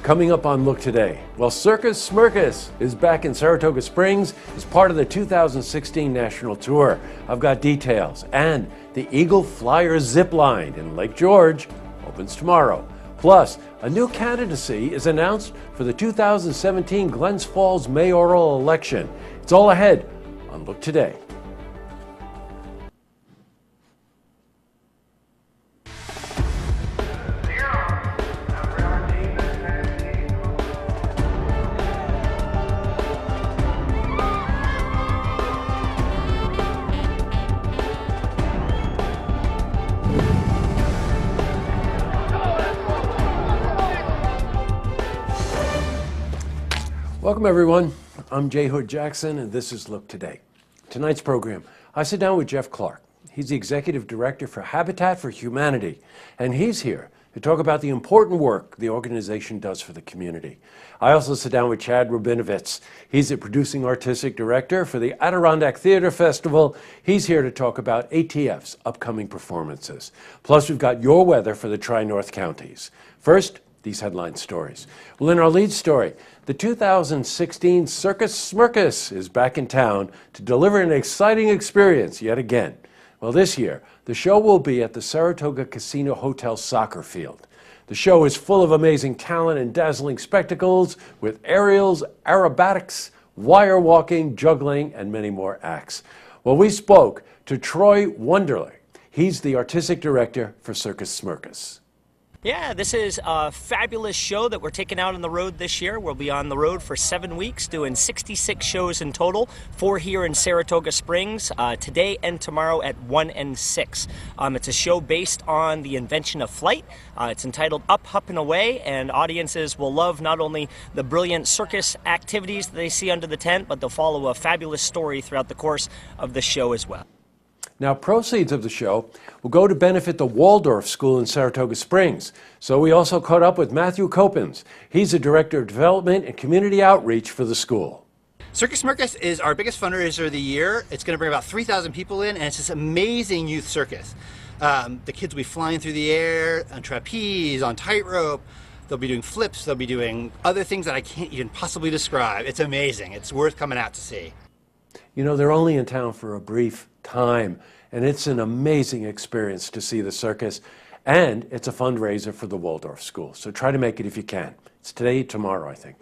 Coming up on Look Today, well, Circus Smirkus is back in Saratoga Springs as part of the 2016 national tour. I've got details. And the Eagle Flyer zip line in Lake George opens tomorrow. Plus, a new candidacy is announced for the 2017 Glens Falls mayoral election. It's all ahead on Look Today. Welcome everyone, I'm Jay Hood Jackson and this is Look Today. Tonight's program, I sit down with Jeff Clark. He's the Executive Director for Habitat for Humanity, and he's here to talk about the important work the organization does for the community. I also sit down with Chad Rubinovitz. He's the Producing Artistic Director for the Adirondack Theater Festival. He's here to talk about ATF's upcoming performances. Plus we've got your weather for the Tri-North counties. First, these headline stories. Well, in our lead story, the 2016 Circus Smirkus is back in town to deliver an exciting experience yet again. Well, this year, the show will be at the Saratoga Casino Hotel soccer field. The show is full of amazing talent and dazzling spectacles with aerials, aerobatics, wire walking, juggling, and many more acts. Well, we spoke to Troy Wonderly. He's the Artistic Director for Circus Smirkus. Yeah, this is a fabulous show that we're taking out on the road this year. We'll be on the road for 7 weeks, doing 66 shows in total, 4 here in Saratoga Springs, today and tomorrow at 1 and 6. It's a show based on the invention of flight. It's entitled Up, Up, and Away, and audiences will love not only the brilliant circus activities that they see under the tent, but they'll follow a fabulous story throughout the course of the show as well. Now, proceeds of the show will go to benefit the Waldorf School in Saratoga Springs. So we also caught up with Matthew Copens. He's the Director of Development and Community Outreach for the school. Circus Smirkus is our biggest fundraiser of the year. It's going to bring about 3,000 people in, and it's this amazing youth circus. The kids will be flying through the air, on trapeze, on tightrope. They'll be doing flips. They'll be doing other things that I can't even possibly describe. It's amazing. It's worth coming out to see. You know, they're only in town for a brief time, and it's an amazing experience to see the circus, and it's a fundraiser for the Waldorf School. So try to make it if you can. It's today, tomorrow, I think.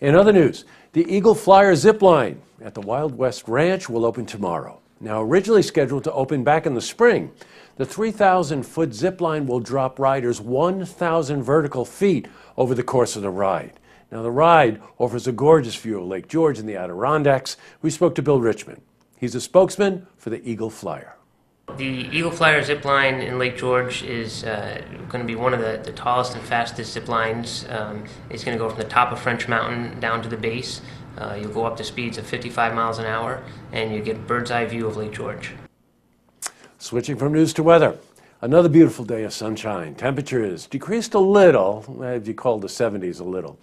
In other news, the Eagle Flyer zip line at the Wild West Ranch will open tomorrow. Now, originally scheduled to open back in the spring, the 3,000-foot zip line will drop riders 1,000 vertical feet over the course of the ride. Now, the ride offers a gorgeous view of Lake George and the Adirondacks. We spoke to Bill Richmond. He's a spokesman for the Eagle Flyer. The Eagle Flyer zip line in Lake George is going to be one of the tallest and fastest zip lines. It's going to go from the top of French Mountain down to the base. You'll go up to speeds of 55 miles an hour, and you get a bird's eye view of Lake George. Switching from news to weather. Another beautiful day of sunshine. Temperature is decreased a little, if you call the 70s a little.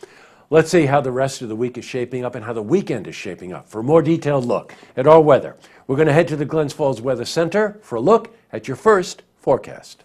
Let's see how the rest of the week is shaping up and how the weekend is shaping up. For a more detailed look at our weather, we're going to head to the Glens Falls Weather Center for a look at your first forecast.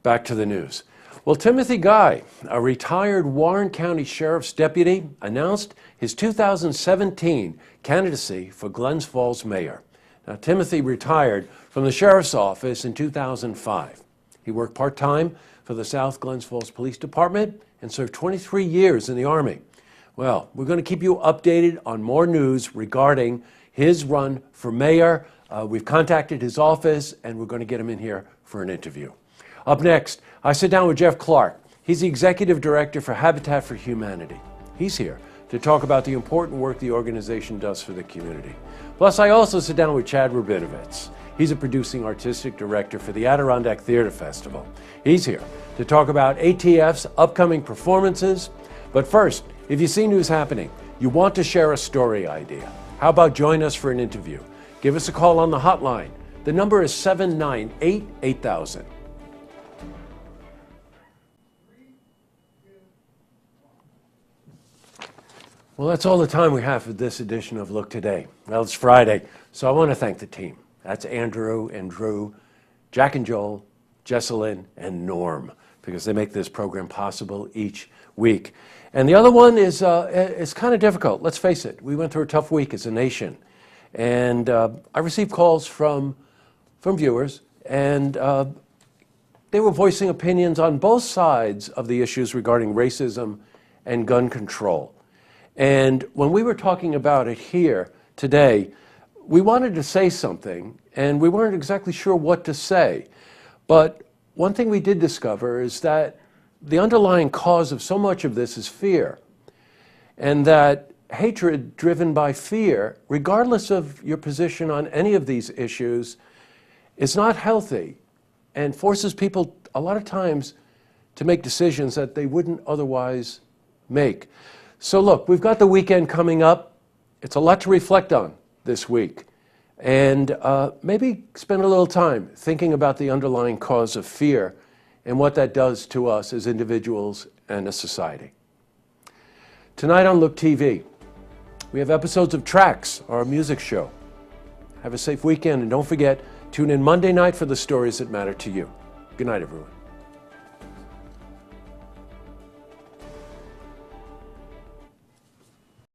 Back to the news. Well, Timothy Guy, a retired Warren County Sheriff's deputy, announced his 2017 candidacy for Glens Falls mayor. Now, Timothy retired from the Sheriff's Office in 2005. He worked part-time for the South Glens Falls Police Department and served 23 years in the Army. Well, we're going to keep you updated on more news regarding his run for mayor. We've contacted his office, and we're going to get him in here for an interview. Up next, I sit down with Jeff Clark. He's the Executive Director for Habitat for Humanity. He's here to talk about the important work the organization does for the community. Plus, I also sit down with Chad Rubinovitz. He's a Producing Artistic Director for the Adirondack Theater Festival. He's here to talk about ATF's upcoming performances. But first, if you see news happening, you want to share a story idea, how about join us for an interview? Give us a call on the hotline. The number is 798-8000. Well, that's all the time we have for this edition of Look Today. Well, it's Friday, so I want to thank the team. That's Andrew and Drew, Jack and Joel, Jesselyn, and Norm, because they make this program possible each week. And the other one is it's kind of difficult. Let's face it. We went through a tough week as a nation. And I received calls from viewers, and they were voicing opinions on both sides of the issues regarding racism and gun control. And when we were talking about it here today, we wanted to say something, and we weren't exactly sure what to say. But one thing we did discover is that the underlying cause of so much of this is fear, and that hatred driven by fear, regardless of your position on any of these issues, is not healthy and forces people a lot of times to make decisions that they wouldn't otherwise make. So look, we've got the weekend coming up. It's a lot to reflect on this week, and maybe spend a little time thinking about the underlying cause of fear and what that does to us as individuals and as society. Tonight on Look TV, we have episodes of Tracks, our music show. Have a safe weekend, and don't forget, tune in Monday night for the stories that matter to you. Good night, everyone.